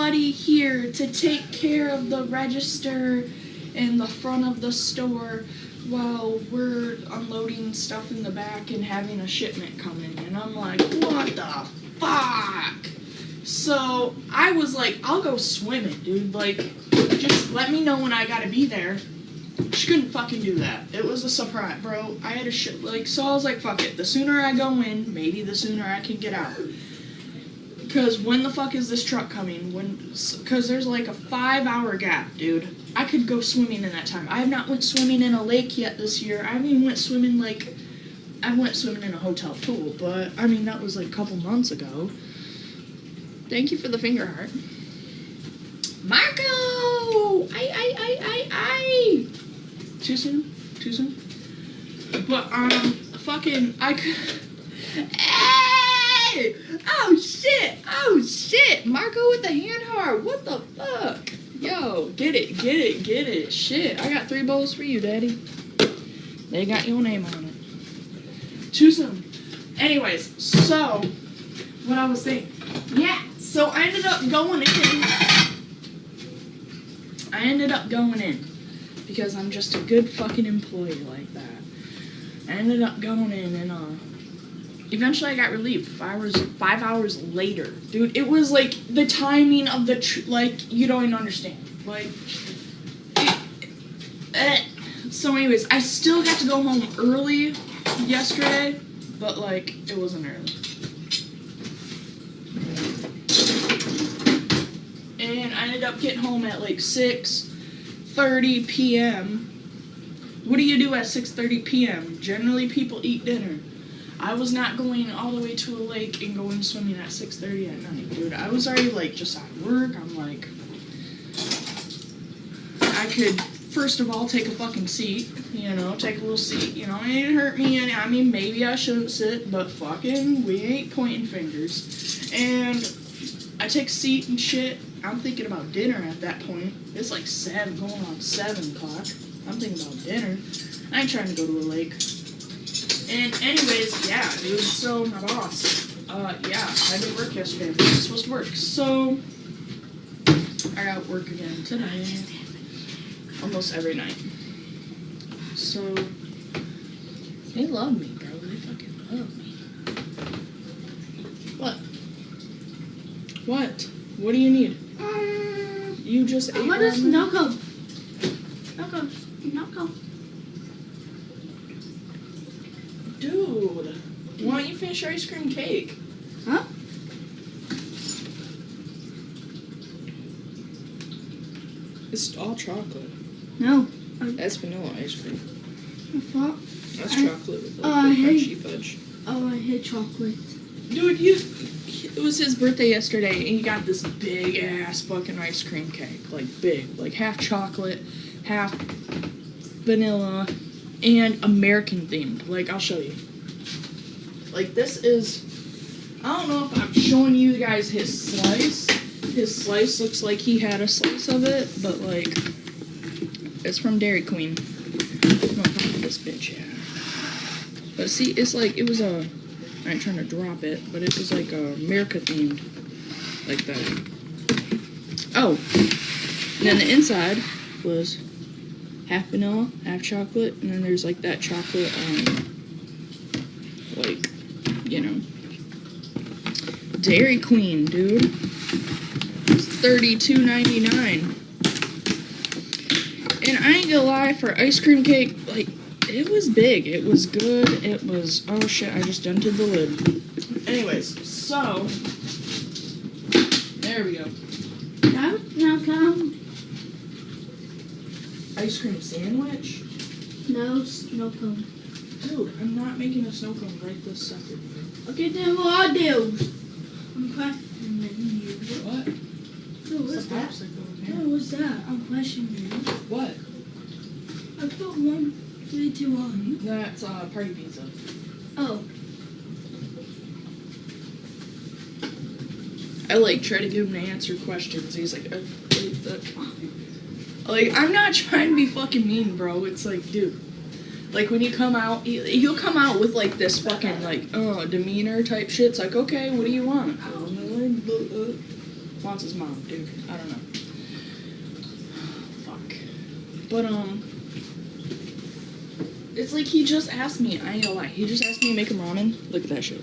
somebody here to take care of the register in the front of the store while we're unloading stuff in the back and having a shipment come in. And I'm like, what the fuck? So I was like, I'll go swimming, dude. Like, just let me know when I gotta be there. She couldn't fucking do that. It was a surprise, bro. I had a shit, like, so I was like, fuck it. The sooner I go in, maybe the sooner I can get out. Because when the fuck is this truck coming? Because there's like a 5-hour gap, dude. I could go swimming in that time. I have not went swimming in a lake yet this year. I haven't even went swimming, like, I went swimming in a hotel pool. But, I mean, that was like a couple months ago. Thank you for the finger heart. Marco! I. Too soon? Too soon? But, fucking, I could... Hey! Oh, shit! Marco with the hand heart. What the fuck? Yo, get it. Shit, I got 3 bowls for you, daddy. They got your name on it. Too soon. Anyways, so, what I was saying. Yeah, so I ended up going in. Because I'm just a good fucking employee like that. I ended up going in and, eventually I got relieved 5 hours later. Dude, it was like the timing of the, like, you don't even understand. Like, so anyways, I still got to go home early yesterday, but, like, it wasn't early. And I ended up getting home at, like, 6:30 p.m. What do you do at 6:30 p.m.? Generally, people eat dinner. I was not going all the way to a lake and going swimming at 6:30 at night, dude. I was already, like, just out of work. I'm like, I could, first of all, take a fucking seat, you know, take a little seat, you know, it didn't hurt me any. I mean, maybe I shouldn't sit, but fucking, we ain't pointing fingers. And I take a seat and shit. I'm thinking about dinner at that point. It's like 7, going on 7 o'clock. I'm thinking about dinner. I ain't trying to go to a lake. And anyways, yeah, dude, so my boss, I didn't work yesterday, but I was supposed to work, so I got work again today, almost every night. So, they love me, bro, they fucking love me. What do you need? You just ate I want a Snoko. Dude, why don't you finish your ice cream cake? Huh? It's all chocolate. No. That's vanilla ice cream. What? That's chocolate with I crunchy fudge. Oh, I hate chocolate. Dude, it was his birthday yesterday, and he got this big-ass fucking ice cream cake. Like, big. Like, half chocolate, half vanilla, and American-themed. Like, I'll show you. Like, this is... I don't know if I'm showing you guys his slice. His slice looks like he had a slice of it, but, like, it's from Dairy Queen. I'm gonna pop this bitch out. But see, it's like, it was a... I ain't trying to drop it, but it was like America-themed. Like that. Oh! And then the inside was half vanilla, half chocolate, and then there's like that chocolate, like, you know, Dairy Queen, dude. It's $32.99. And I ain't gonna lie, for ice cream cake, like, it was big. It was good. It was, oh shit, I just dented the lid. Anyways, so, there we go. Now come. Ice cream sandwich? No, snow cone. Dude, I'm not making a snow cone right this second. Okay, then what I do? I'm questioning you. What? No, what's that? Popsicle, No, what's that? I'm questioning you. What? I put 1, 3, 2, 1. That's party pizza. Oh. I like try to get him to answer questions. He's like, like, I'm not trying to be fucking mean, bro. It's like, dude, like when you come out, he'll come out with like this fucking like, demeanor type shit. It's like, okay, what do you want? Wants his mom, dude. I don't know. Fuck. But, it's like he just asked me, I ain't gonna lie, he just asked me to make him ramen. Look at that shit.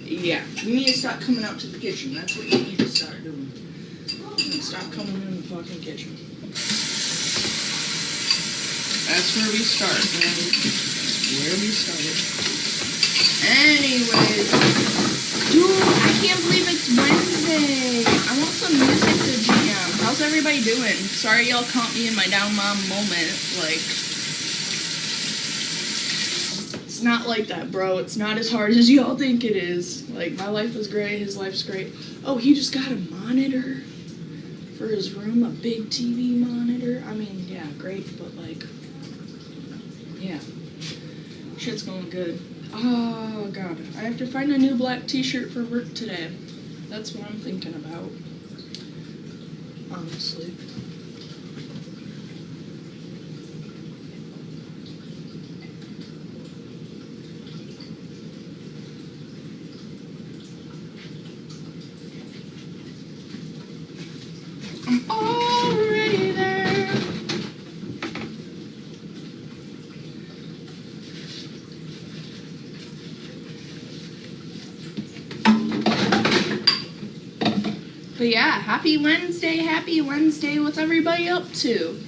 Yeah, you need to stop coming out to the kitchen. That's what you need to start doing. Stop coming in the fucking kitchen. That's where we start, man. That's where we started. Anyways. Dude, I can't believe it's Wednesday. I want some music to jam. How's everybody doing? Sorry y'all caught me in my down mom moment. Like, it's not like that, bro. It's not as hard as y'all think it is. Like, my life was great. His life's great. Oh, he just got a monitor for his room. A big TV monitor. I mean, yeah, great. But, like, yeah. Shit's going good. Oh, God. I have to find a new black t-shirt for work today. That's what I'm thinking about. Honestly. I'm already there. But yeah, happy Wednesday, happy Wednesday. What's everybody up to?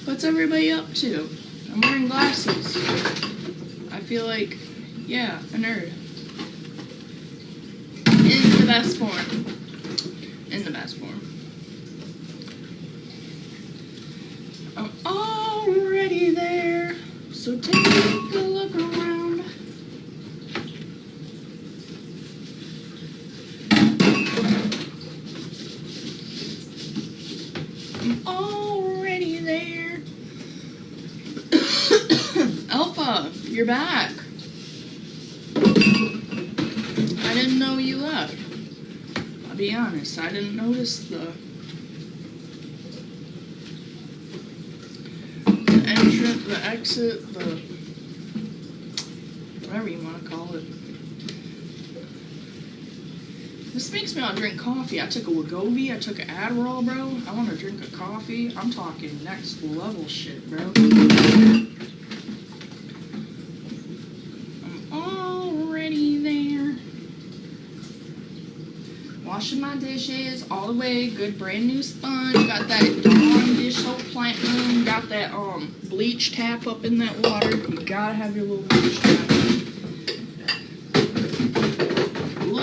What's everybody up to? I'm wearing glasses. I feel like, yeah, a nerd. In the best form. In the best form. I'm already there. So take a look around. I'm already there. Alpha, you're back. I didn't know you left. I'll be honest, I didn't notice the entrance, the exit, the whatever you want to call it. This makes me want to drink coffee. I took a Wegovy, I took an Adderall, bro. I want to drink a coffee. I'm talking next level shit, bro. I'm already there. Washing my dishes all the way. Good brand new sponge. Got that Dawn dish soap platinum. Got that bleach tap up in that water. You gotta have your little bleach tap.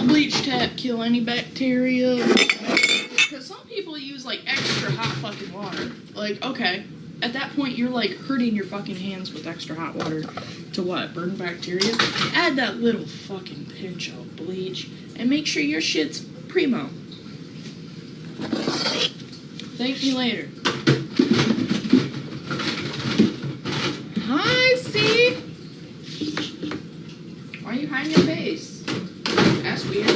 Bleach tap kill any bacteria. Because some people use like extra hot fucking water. Like, okay, at that point you're like hurting your fucking hands with extra hot water to what? Burn bacteria? Add that little fucking pinch of bleach and make sure your shit's primo. Thank you later. Hi, C. Why are you hiding your face? That's weird.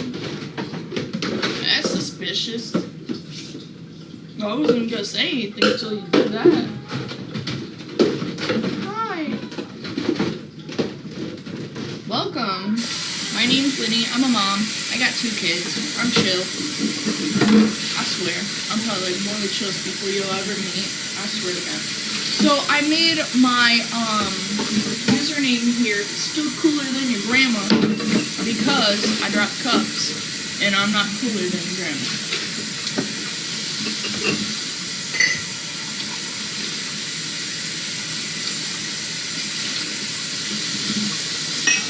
That's suspicious. I wasn't gonna say anything until you did that. Hi. Welcome. My name's Linny. I'm a mom. I got 2 kids. I'm chill. I swear. I'm probably like one of the chillest people you'll ever meet. I swear to God. So I made my username here still cooler than your grandma because I dropped cups and I'm not cooler than your grandma.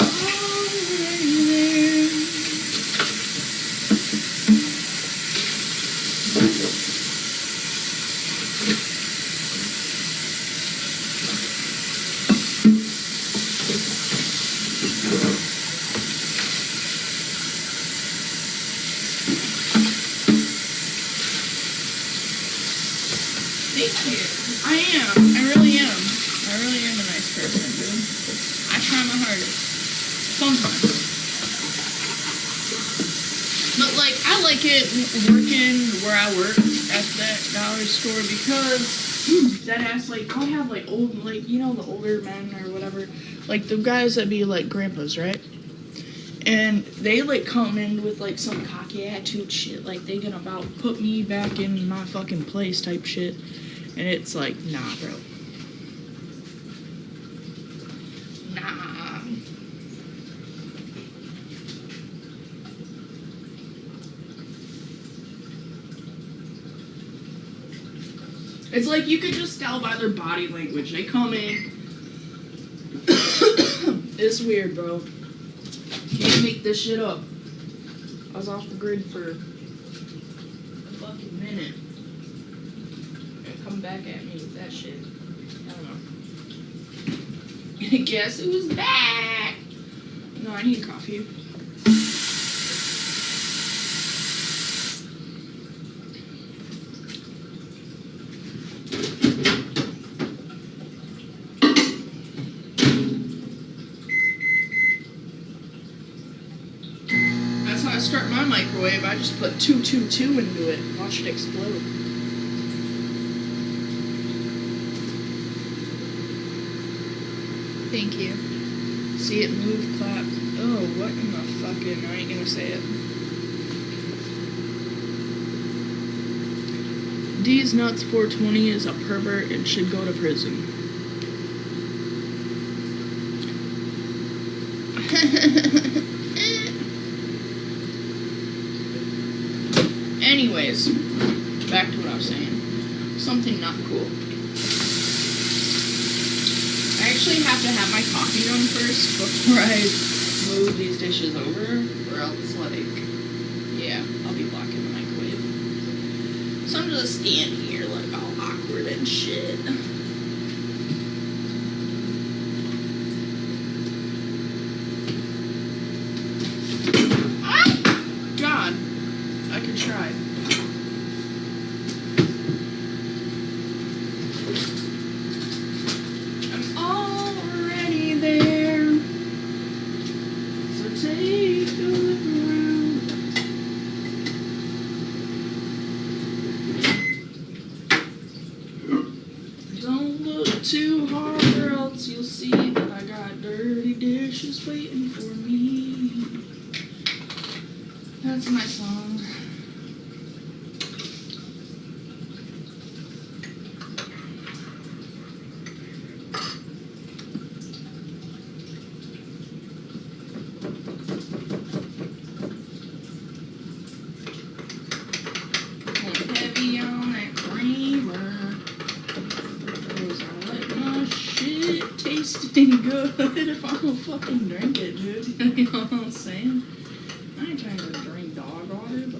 Already there. Thank you. I am. I really am. I really am a nice person, dude. I try my hardest. Sometimes. But, like, I like it working where I work at that dollar store because that ass, like, I'll have, like, old, like, you know, the older men or whatever. Like, the guys that be, like, grandpas, right? And they like come in with like some cocky attitude shit, like they gonna about put me back in my fucking place type shit. And it's like, nah, bro. Nah. It's like you could just tell by their body language. They come in. It's weird, bro. Can't make this shit up. I was off the grid for a fucking minute. And come back at me with that shit. I don't know. Guess who's back? No, I need coffee. I start my microwave, I just put 222 into it. Watch it explode. Thank you. See it move, clap. Oh, what in the fucking... I ain't gonna say it. D's Nuts 420 is a pervert and should go to prison. Anyways, back to what I was saying. Something not cool. I actually have to have my coffee done first before I move these dishes over, or else, like, yeah, I'll be blocking the microwave. So I'm just standing here, like, all awkward and shit. God, I could try. I'm already there, so take a look around. Don't look too hard or else you'll see that I got dirty dishes waiting for me. That's my song. Heavy on that creamer, 'cause I like my shit tasting good if I don't fucking drink it, dude. You know what I'm saying? I ain't trying to drink dog water, the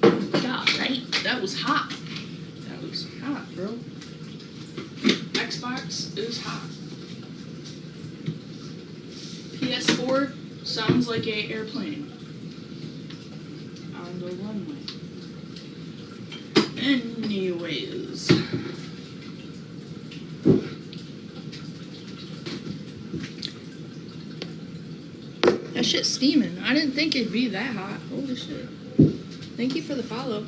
fuck? God, right? That was hot. That was hot, bro. Xbox is hot. PS4 sounds like a airplane on the runway. Anyways. That shit's steaming. I didn't think it'd be that hot. Holy shit. Thank you for the follow.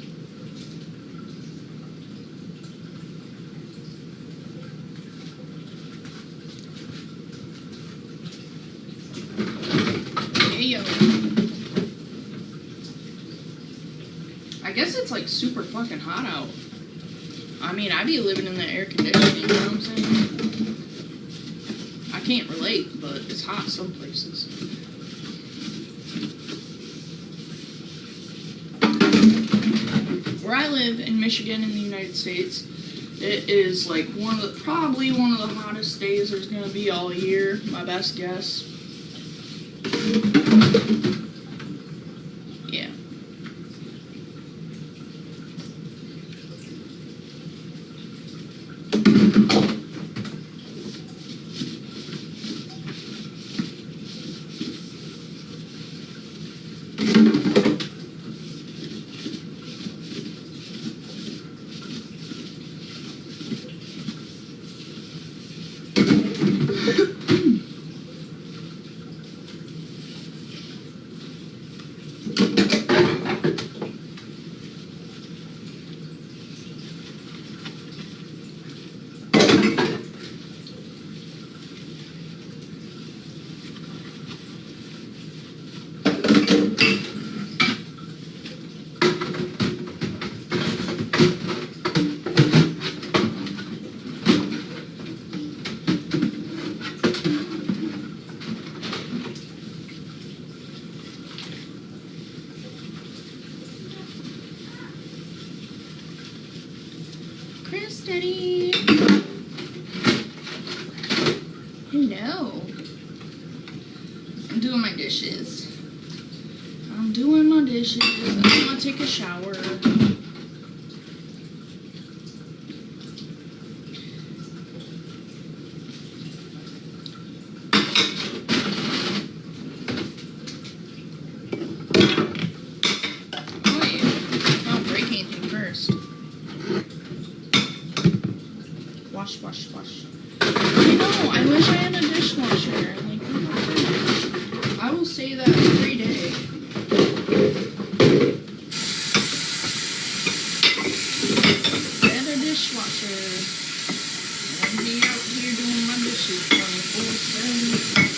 Hey, yo. I guess it's like super fucking hot out. I mean, I be living in the air conditioning, you know what I'm saying? I can't relate, but it's hot some places. Where I live in Michigan in the United States, it is like probably one of the hottest days there's gonna be all year, my best guess. Yeah. Hello. I'm doing my dishes. I'm doing my dishes. I'm gonna take a shower. Wait, don't break anything first. Wash, wash, wash. I know, I wish I had a dishwasher. Like, I will say that every day. Get a dishwasher. I won't be out here doing my dishes 24/7.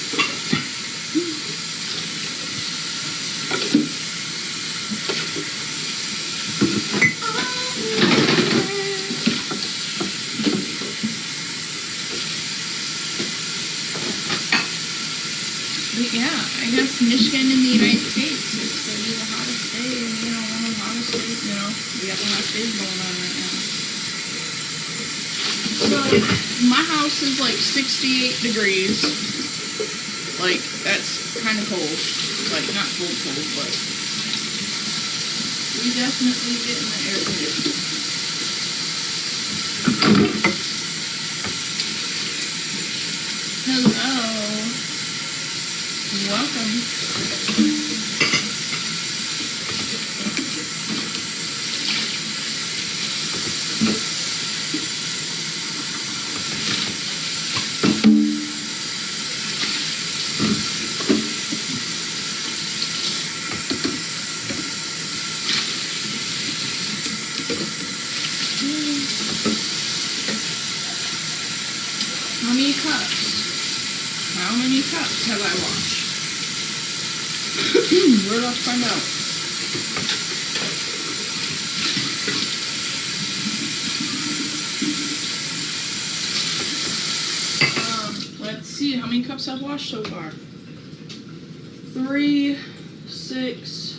But yeah, I guess Michigan in the United States is going to be the hottest day, and one of the hottest days, we got the hottest days going on right now. So, my house is like 68 degrees. Like, that's kind of cold. Like, not cold, but we definitely get in the air conditioning. Hello. Welcome. How many cups? How many cups have I washed? We're about to find out. Let's see how many cups I've washed so far. 3, 6,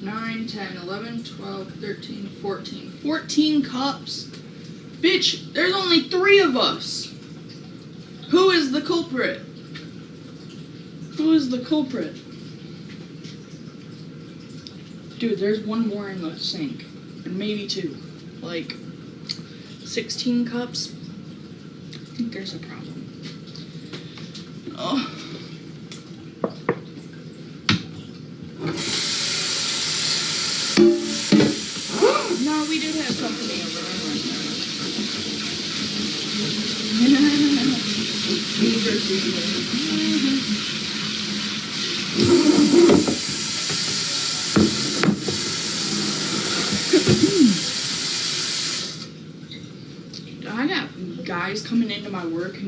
9, 10, 11, 12, 13, 14. 14 cups. Bitch, there's only 3 of us. Who is the culprit? Who is the culprit? Dude, there's one more in the sink. And maybe 2. Like, 16 cups? I think there's a problem. Oh. No, we did have company over. I got guys coming into my work now.